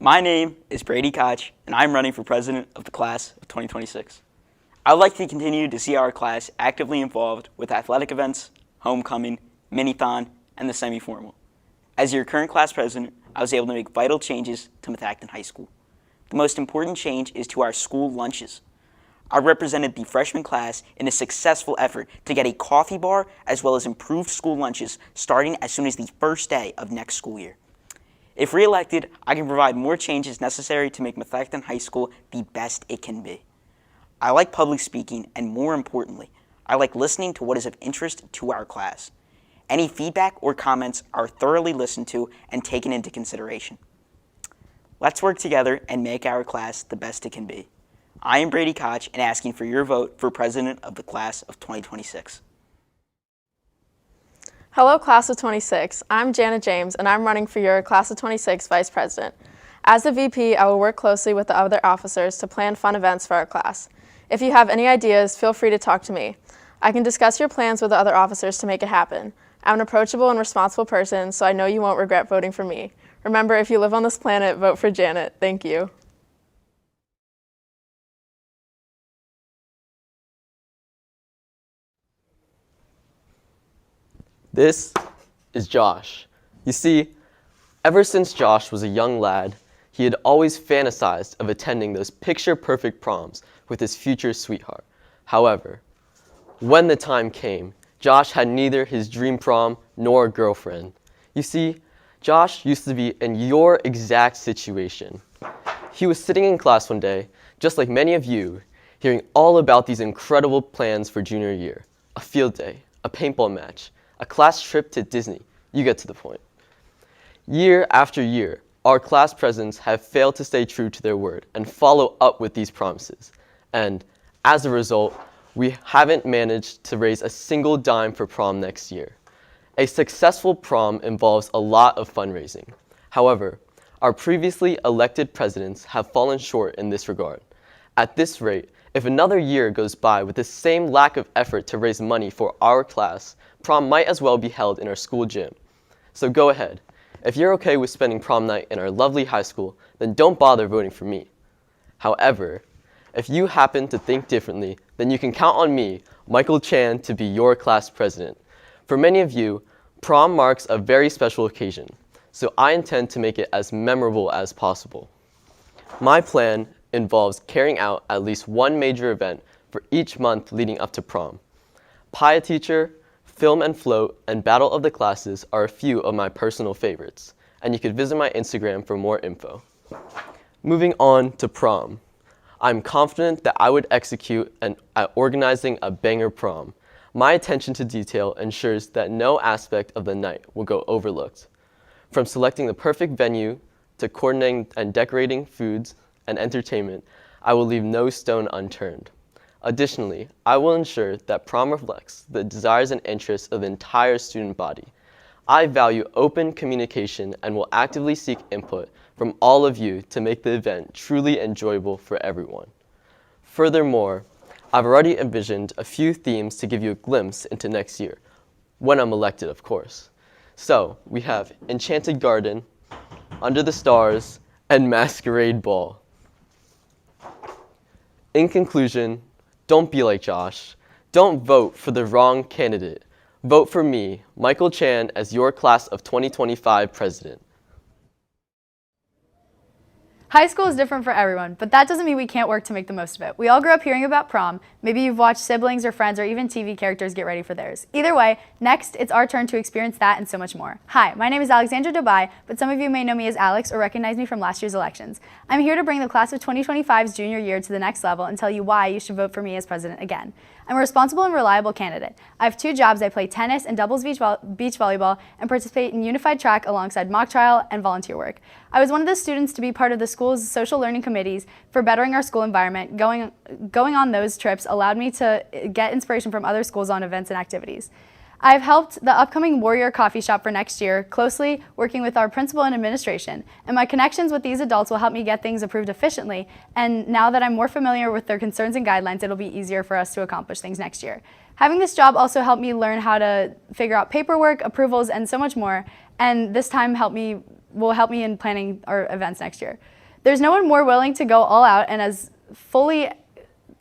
My name is Brady Koch, and I'm running for president of the class of 2026. I would like to continue to see our class actively involved with athletic events, homecoming, mini-thon, and the semi-formal. As your current class president, I was able to make vital changes to Methacton High School. The most important change is to our school lunches. I represented the freshman class in a successful effort to get a coffee bar as well as improved school lunches starting as soon as the first day of next school year. If re-elected, I can provide more changes necessary to make Methacton High School the best it can be. I like public speaking, and more importantly, I like listening to what is of interest to our class. Any feedback or comments are thoroughly listened to and taken into consideration. Let's work together and make our class the best it can be. I am Brady Koch and asking for your vote for president of the class of 2026. Hello, class of 26. I'm Janet James, and I'm running for your class of 26 vice president. As the VP, I will work closely with the other officers to plan fun events for our class. If you have any ideas, feel free to talk to me. I can discuss your plans with the other officers to make it happen. I'm an approachable and responsible person, so I know you won't regret voting for me. Remember, if you live on this planet, vote for Janet. Thank you. This is Josh. You see, ever since Josh was a young lad, he had always fantasized of attending those picture-perfect proms with his future sweetheart. However, when the time came, Josh had neither his dream prom nor a girlfriend. You see, Josh used to be in your exact situation. He was sitting in class one day, just like many of you, hearing all about these incredible plans for junior year. A field day, a paintball match, a class trip to Disney. You get to the point. Year after year, our class presidents have failed to stay true to their word and follow up with these promises. And as a result, we haven't managed to raise a single dime for prom next year. A successful prom involves a lot of fundraising. However, our previously elected presidents have fallen short in this regard. At this rate, if another year goes by with the same lack of effort to raise money for our class, prom might as well be held in our school gym. So go ahead. If you're okay with spending prom night in our lovely high school, then don't bother voting for me. However, if you happen to think differently, then you can count on me, Michael Chan, to be your class president. For many of you, prom marks a very special occasion, so I intend to make it as memorable as possible. My plan involves carrying out at least one major event for each month leading up to prom. Pie a Teacher, Film and Float, and Battle of the Classes are a few of my personal favorites, and you could visit my Instagram for more info. Moving on to prom. I'm confident that I would execute at organizing a banger prom. My attention to detail ensures that no aspect of the night will go overlooked. From selecting the perfect venue to coordinating and decorating foods and entertainment, I will leave no stone unturned. Additionally, I will ensure that prom reflects the desires and interests of the entire student body. I value open communication and will actively seek input from all of you to make the event truly enjoyable for everyone. Furthermore, I've already envisioned a few themes to give you a glimpse into next year, when I'm elected, of course. So, we have Enchanted Garden, Under the Stars, and Masquerade Ball. In conclusion, don't be like Josh. Don't vote for the wrong candidate. Vote for me, Michael Chan, as your class of 2025 president. High school is different for everyone, but that doesn't mean we can't work to make the most of it. We all grew up hearing about prom. Maybe you've watched siblings or friends or even TV characters get ready for theirs. Either way, next, it's our turn to experience that and so much more. Hi, my name is Alexandra Dubai, but some of you may know me as Alex or recognize me from last year's elections. I'm here to bring the class of 2025's junior year to the next level and tell you why you should vote for me as president again. I'm a responsible and reliable candidate. I have 2 jobs. I play tennis and doubles beach volleyball and participate in unified track alongside mock trial and volunteer work. I was one of the students to be part of the school's social learning committees for bettering our school environment. Going on those trips allowed me to get inspiration from other schools on events and activities. I've helped the upcoming Warrior Coffee Shop for next year, closely working with our principal and administration, and my connections with these adults will help me get things approved efficiently, and now that I'm more familiar with their concerns and guidelines, it'll be easier for us to accomplish things next year. Having this job also helped me learn how to figure out paperwork, approvals, and so much more, and this time helped me will help me in planning our events next year. There's no one more willing to go all out and as fully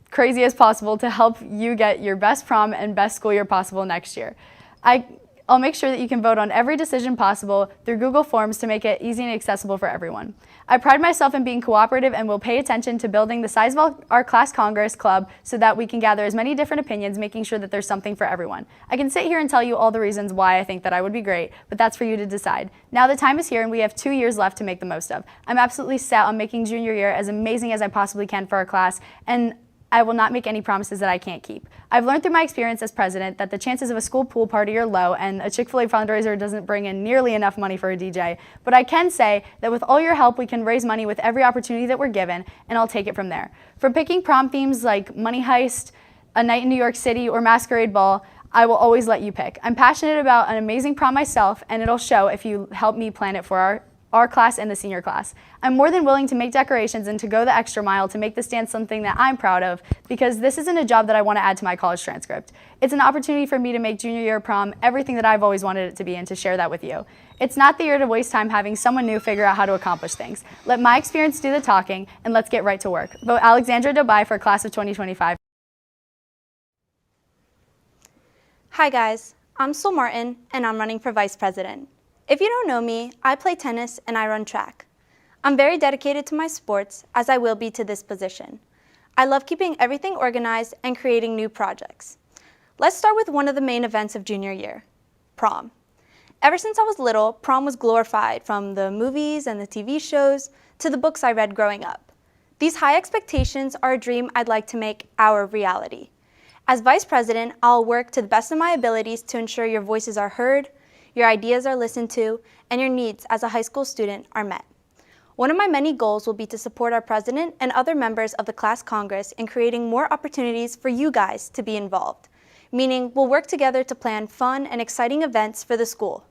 crazy as possible to help you get your best prom and best school year possible next year. I'll make sure that you can vote on every decision possible through Google Forms to make it easy and accessible for everyone. I pride myself in being cooperative and will pay attention to building the size of our class Congress club so that we can gather as many different opinions, making sure that there's something for everyone. I can sit here and tell you all the reasons why I think that I would be great, but that's for you to decide. Now the time is here and we have 2 years left to make the most of. I'm absolutely set on making junior year as amazing as I possibly can for our class, and I will not make any promises that I can't keep. I've learned through my experience as president that the chances of a school pool party are low and a Chick-fil-A fundraiser doesn't bring in nearly enough money for a DJ. But I can say that with all your help, we can raise money with every opportunity that we're given, and I'll take it from there. From picking prom themes like Money Heist, A Night in New York City, or Masquerade Ball, I will always let you pick. I'm passionate about an amazing prom myself, and it'll show if you help me plan it for our class and the senior class. I'm more than willing to make decorations and to go the extra mile to make this dance something that I'm proud of, because this isn't a job that I want to add to my college transcript. It's an opportunity for me to make junior year prom everything that I've always wanted it to be and to share that with you. It's not the year to waste time having someone new figure out how to accomplish things. Let my experience do the talking, and let's get right to work. Vote Alexandra Dubai for class of 2025. Hi guys, I'm Sol Martin and I'm running for vice president. If you don't know me, I play tennis and I run track. I'm very dedicated to my sports, as I will be to this position. I love keeping everything organized and creating new projects. Let's start with one of the main events of junior year, prom. Ever since I was little, prom was glorified, from the movies and the TV shows to the books I read growing up. These high expectations are a dream I'd like to make our reality. As vice president, I'll work to the best of my abilities to ensure your voices are heard, your ideas are listened to, and your needs as a high school student are met. One of my many goals will be to support our president and other members of the class Congress in creating more opportunities for you guys to be involved, meaning we'll work together to plan fun and exciting events for the school.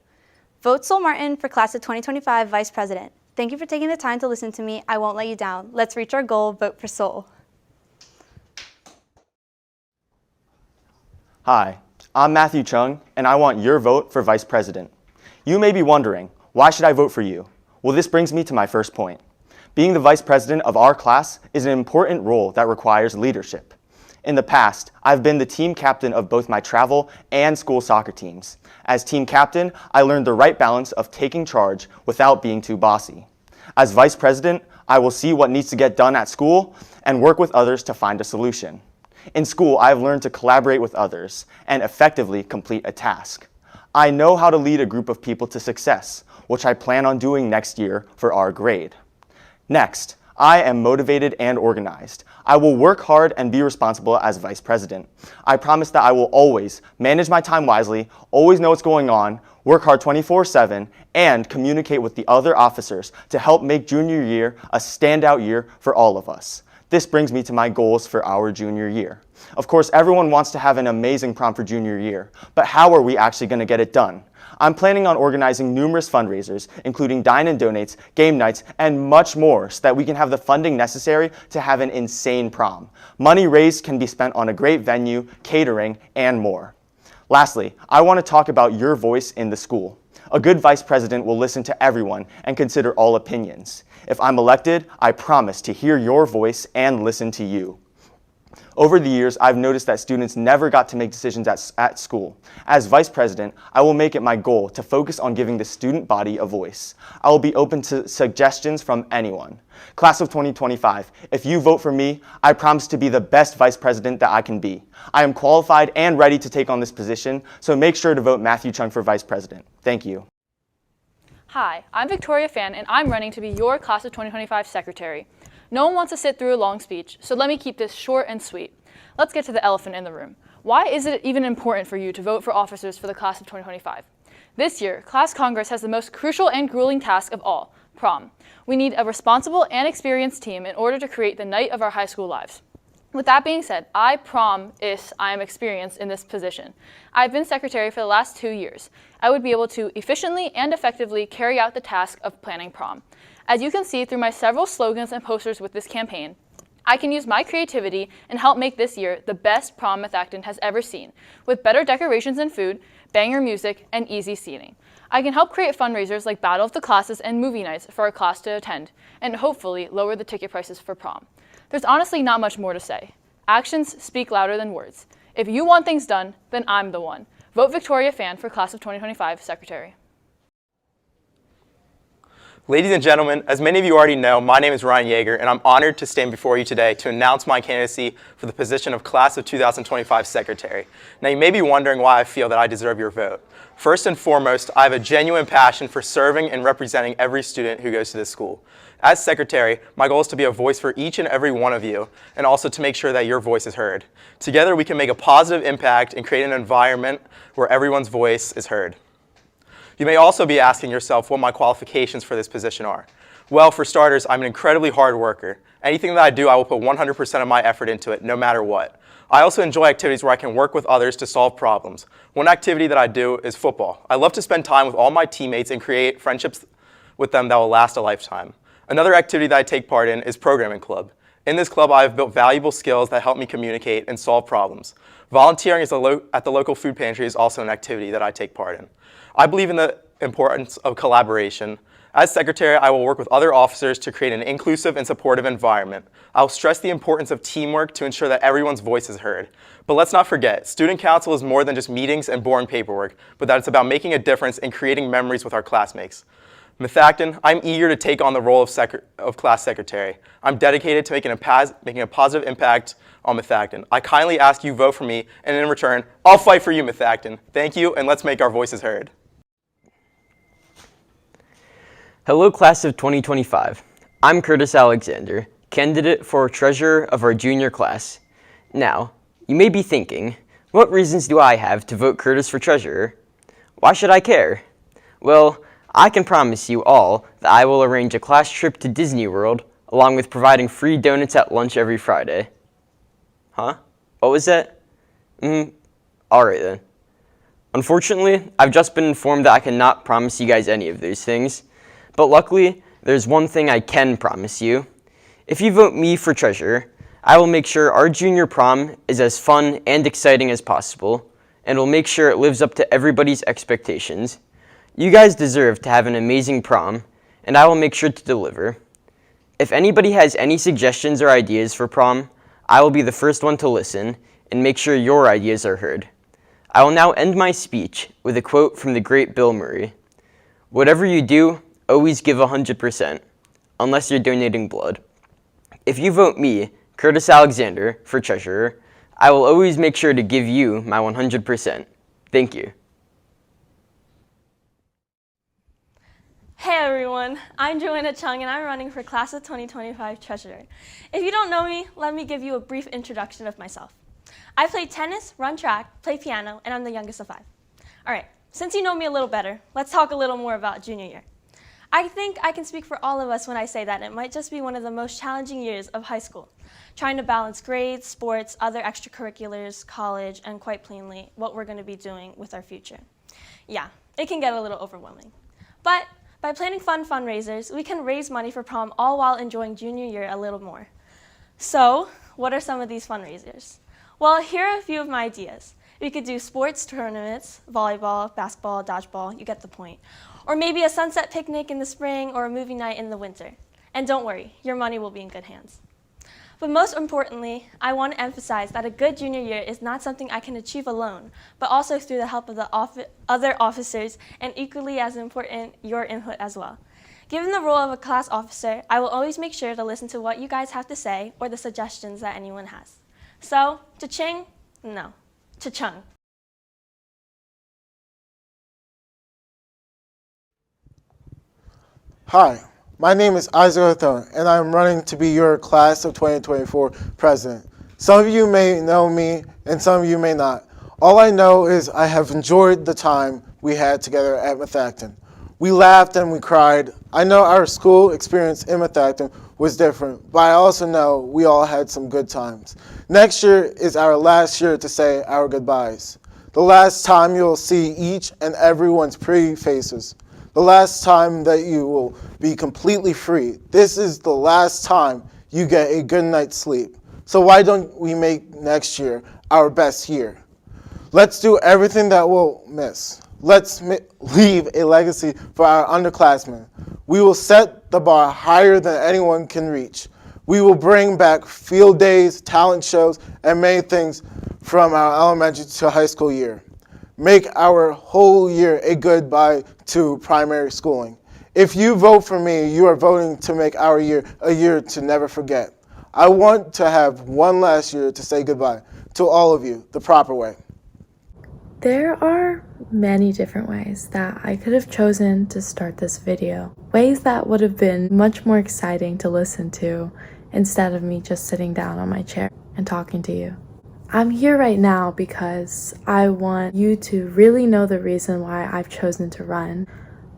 Vote Sol Martin for class of 2025 vice president. Thank you for taking the time to listen to me. I won't let you down. Let's reach our goal. Vote for Sol. Hi, I'm Matthew Chung, and I want your vote for vice president. You may be wondering, why should I vote for you? Well, this brings me to my first point. Being the vice president of our class is an important role that requires leadership. In the past, I've been the team captain of both my travel and school soccer teams. As team captain, I learned the right balance of taking charge without being too bossy. As vice president, I will see what needs to get done at school and work with others to find a solution. In school, I've learned to collaborate with others and effectively complete a task. I know how to lead a group of people to success, which I plan on doing next year for our grade. Next, I am motivated and organized. I will work hard and be responsible as vice president. I promise that I will always manage my time wisely, always know what's going on, work hard 24/7, and communicate with the other officers to help make junior year a standout year for all of us. This brings me to my goals for our junior year. Of course, everyone wants to have an amazing prom for junior year, but how are we actually going to get it done? I'm planning on organizing numerous fundraisers, including dine and donates, game nights, and much more, so that we can have the funding necessary to have an insane prom. Money raised can be spent on a great venue, catering, and more. Lastly, I want to talk about your voice in the school. A good vice president will listen to everyone and consider all opinions. If I'm elected, I promise to hear your voice and listen to you. Over the years, I've noticed that students never got to make decisions at school. As vice president, I will make it my goal to focus on giving the student body a voice. I will be open to suggestions from anyone. Class of 2025, if you vote for me, I promise to be the best vice president that I can be. I am qualified and ready to take on this position, so make sure to vote Matthew Chung for vice president. Thank you. Hi, I'm Victoria Fan, and I'm running to be your Class of 2025 Secretary. No one wants to sit through a long speech, so let me keep this short and sweet. Let's get to the elephant in the room. Why is it even important for you to vote for officers for the Class of 2025? This year, Class Congress has the most crucial and grueling task of all, prom. We need a responsible and experienced team in order to create the night of our high school lives. With that being said, I promise I am experienced in this position. I've been secretary for the last 2 years. I would be able to efficiently and effectively carry out the task of planning prom. As you can see through my several slogans and posters with this campaign, I can use my creativity and help make this year the best prom Methacton has ever seen, with better decorations and food, banger music, and easy seating. I can help create fundraisers like Battle of the Classes and movie nights for our class to attend, and hopefully lower the ticket prices for prom. There's honestly not much more to say. Actions speak louder than words. If you want things done, then I'm the one. Vote Victoria Fan for Class of 2025 Secretary. Ladies and gentlemen, as many of you already know, my name is Ryan Yeager, and I'm honored to stand before you today to announce my candidacy for the position of Class of 2025 Secretary. Now, you may be wondering why I feel that I deserve your vote. First and foremost, I have a genuine passion for serving and representing every student who goes to this school. As Secretary, my goal is to be a voice for each and every one of you, and also to make sure that your voice is heard. Together, we can make a positive impact and create an environment where everyone's voice is heard. You may also be asking yourself what my qualifications for this position are. Well, for starters, I'm an incredibly hard worker. Anything that I do, I will put 100% of my effort into it, no matter what. I also enjoy activities where I can work with others to solve problems. One activity that I do is football. I love to spend time with all my teammates and create friendships with them that will last a lifetime. Another activity that I take part in is programming club. In this club, I have built valuable skills that help me communicate and solve problems. Volunteering at the local food pantry is also an activity that I take part in. I believe in the importance of collaboration. As Secretary, I will work with other officers to create an inclusive and supportive environment. I will stress the importance of teamwork to ensure that everyone's voice is heard. But let's not forget, student council is more than just meetings and boring paperwork, but that it's about making a difference and creating memories with our classmates. Methacton, I'm eager to take on the role of class secretary. I'm dedicated to making a positive impact on Methacton. I kindly ask you vote for me, and in return, I'll fight for you, Methacton. Thank you, and let's make our voices heard. Hello, class of 2025. I'm Curtis Alexander, candidate for treasurer of our junior class. Now, you may be thinking, what reasons do I have to vote Curtis for treasurer? Why should I care? Well, I can promise you all that I will arrange a class trip to Disney World, along with providing free donuts at lunch every Friday. Huh? What was that? Alright then. Unfortunately, I've just been informed that I cannot promise you guys any of those things. But luckily, there's one thing I can promise you. If you vote me for treasurer, I will make sure our junior prom is as fun and exciting as possible, and will make sure it lives up to everybody's expectations. You guys deserve to have an amazing prom, and I will make sure to deliver. If anybody has any suggestions or ideas for prom, I will be the first one to listen and make sure your ideas are heard. I will now end my speech with a quote from the great Bill Murray. Whatever you do, always give 100%, unless you're donating blood. If you vote me, Curtis Alexander, for treasurer, I will always make sure to give you my 100%. Thank you. Hey everyone, I'm Joanna Chung and I'm running for Class of 2025 Treasurer. If you don't know me, let me give you a brief introduction of myself. I play tennis, run track, play piano, and I'm the youngest of 5. All right, since you know me a little better, let's talk a little more about junior year. I think I can speak for all of us when I say that it might just be one of the most challenging years of high school, trying to balance grades, sports, other extracurriculars, college, and quite plainly, what we're going to be doing with our future. Yeah, it can get a little overwhelming. But by planning fun fundraisers, we can raise money for prom all while enjoying junior year a little more. So, what are some of these fundraisers? Well, here are a few of my ideas. We could do sports tournaments, volleyball, basketball, dodgeball, you get the point. Or maybe a sunset picnic in the spring or a movie night in the winter. And don't worry, your money will be in good hands. But most importantly, I want to emphasize that a good junior year is not something I can achieve alone, but also through the help of the other officers, and equally as important, your input as well. Given the role of a class officer, I will always make sure to listen to what you guys have to say or the suggestions that anyone has. So, cha-ching? No, cha-chung. Hi, my name is Isaac Othon, and I'm running to be your Class of 2024 President. Some of you may know me, and some of you may not. All I know is I have enjoyed the time we had together at Methacton. We laughed and we cried. I know our school experience in Methacton was different, but I also know we all had some good times. Next year is our last year to say our goodbyes. The last time you'll see each and everyone's pretty faces. The last time that you will be completely free. This is the last time you get a good night's sleep. So why don't we make next year our best year? Let's do everything that we'll miss. Let's leave a legacy for our underclassmen. We will set the bar higher than anyone can reach. We will bring back field days, talent shows, and many things from our elementary to high school year. Make our whole year a goodbye to primary schooling. If you vote for me, you are voting to make our year a year to never forget. I want to have one last year to say goodbye to all of you the proper way. There are many different ways that I could have chosen to start this video. Ways that would have been much more exciting to listen to instead of me just sitting down on my chair and talking to you. I'm here right now because I want you to really know the reason why I've chosen to run.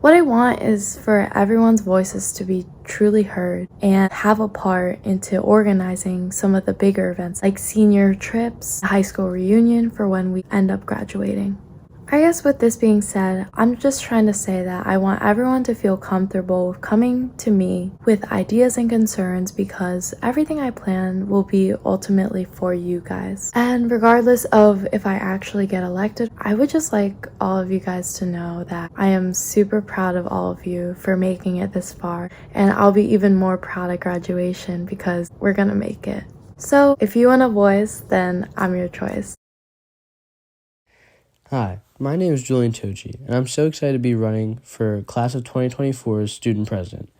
What I want is for everyone's voices to be truly heard and have a part into organizing some of the bigger events like senior trips, high school reunion for when we end up graduating. I guess with this being said, I'm just trying to say that I want everyone to feel comfortable with coming to me with ideas and concerns because everything I plan will be ultimately for you guys. And regardless of if I actually get elected, I would just like all of you guys to know that I am super proud of all of you for making it this far. And I'll be even more proud at graduation because we're gonna make it. So if you want a voice, then I'm your choice. Hi, my name is Julian Tochi, and I'm so excited to be running for Class of 2024's Student President.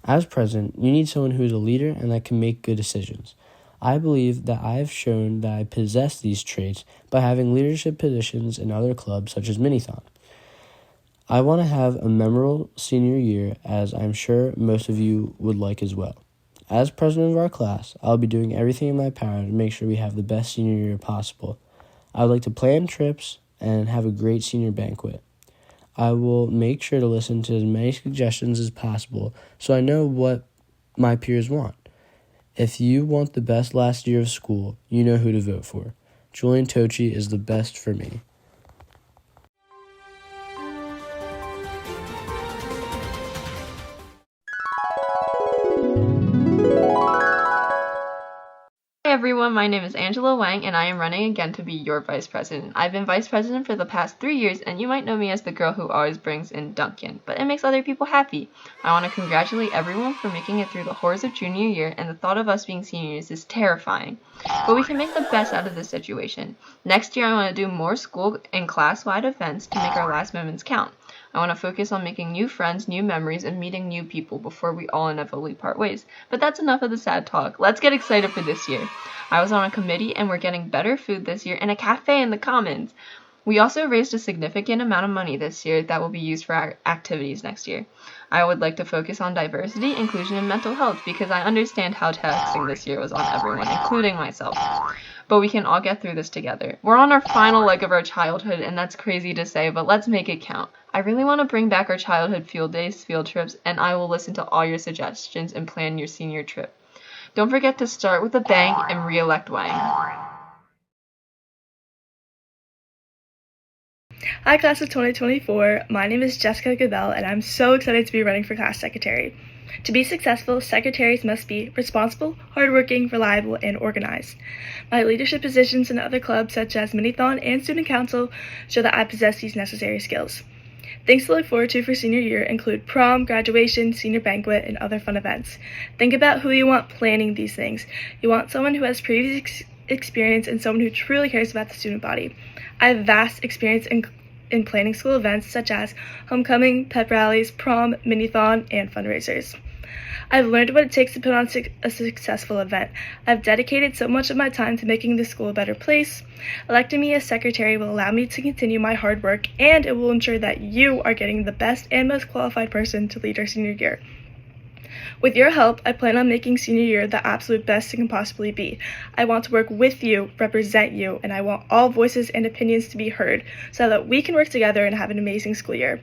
As President, you need someone who is a leader and that can make good decisions. I believe that I have shown that I possess these traits by having leadership positions in other clubs such as Minithon. I want to have a memorable senior year, as I'm sure most of you would like as well. As President of our class, I'll be doing everything in my power to make sure we have the best senior year possible. I would like to plan trips and have a great senior banquet. I will make sure to listen to as many suggestions as possible so I know what my peers want. If you want the best last year of school, you know who to vote for. Julian Tochi is the best for me. Hi everyone, my name is Angela Wang and I am running again to be your vice president. I've been vice president for the past 3 years and you might know me as the girl who always brings in Dunkin', but it makes other people happy. I want to congratulate everyone for making it through the horrors of junior year, and the thought of us being seniors is terrifying. But we can make the best out of this situation. Next year I want to do more school and class-wide events to make our last moments count. I want to focus on making new friends, new memories, and meeting new people before we all inevitably part ways. But that's enough of the sad talk. Let's get excited for this year. I was on a committee and we're getting better food this year and a cafe in the Commons. We also raised a significant amount of money this year that will be used for our activities next year. I would like to focus on diversity, inclusion, and mental health because I understand how taxing this year was on everyone, including myself. But we can all get through this together. We're on our final leg of our childhood, and that's crazy to say, but let's make it count. I really want to bring back our childhood field days, field trips, and I will listen to all your suggestions and plan your senior trip. Don't forget to start with a bang and re-elect Wang. Hi, class of 2024. My name is Jessica Goodell, and I'm so excited to be running for class secretary. To be successful, secretaries must be responsible, hardworking, reliable, and organized. My leadership positions in other clubs such as Minithon and Student Council show that I possess these necessary skills. Things to look forward to for senior year include prom, graduation, senior banquet, and other fun events. Think about who you want planning these things. You want someone who has previous experience and someone who truly cares about the student body. I have vast experience in planning school events such as homecoming, pep rallies, prom, Minithon, and fundraisers. I've learned what it takes to put on a successful event. I've dedicated so much of my time to making the school a better place. Electing me as secretary will allow me to continue my hard work, and it will ensure that you are getting the best and most qualified person to lead our senior year. With your help, I plan on making senior year the absolute best it can possibly be. I want to work with you, represent you, and I want all voices and opinions to be heard so that we can work together and have an amazing school year.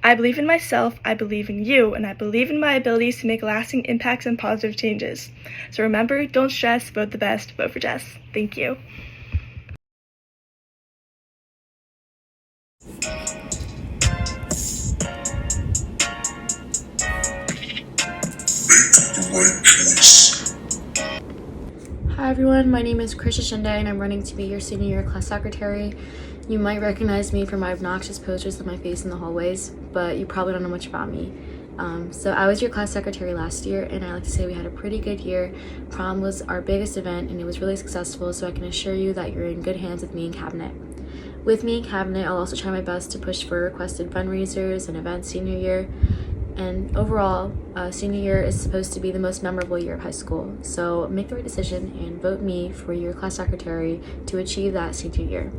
I believe in myself, I believe in you, and I believe in my abilities to make lasting impacts and positive changes. So remember, don't stress, vote the best, vote for Jess. Thank you. Hi Hi everyone, my name is Krisha Shinde and I'm running to be your senior year class secretary. You might recognize me from my obnoxious posters of my face in the hallways, but you probably don't know much about me. So I was your class secretary last year, and I like to say we had a pretty good year. Prom was our biggest event and it was really successful, so I can assure you that you're in good hands with me and cabinet. With me and cabinet, I'll also try my best to push for requested fundraisers and events senior year. And overall, senior year is supposed to be the most memorable year of high school. So make the right decision and vote me for your class secretary to achieve that senior year.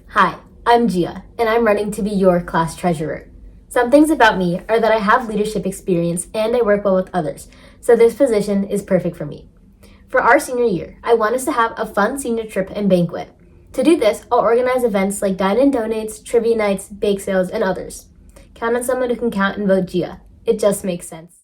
Hi, I'm Gia, and I'm running to be your class treasurer. Some things about me are that I have leadership experience and I work well with others, so this position is perfect for me. For our senior year, I want us to have a fun senior trip and banquet. To do this, I'll organize events like dine and donates, trivia nights, bake sales, and others. Count on someone who can count and vote Gia. It just makes sense.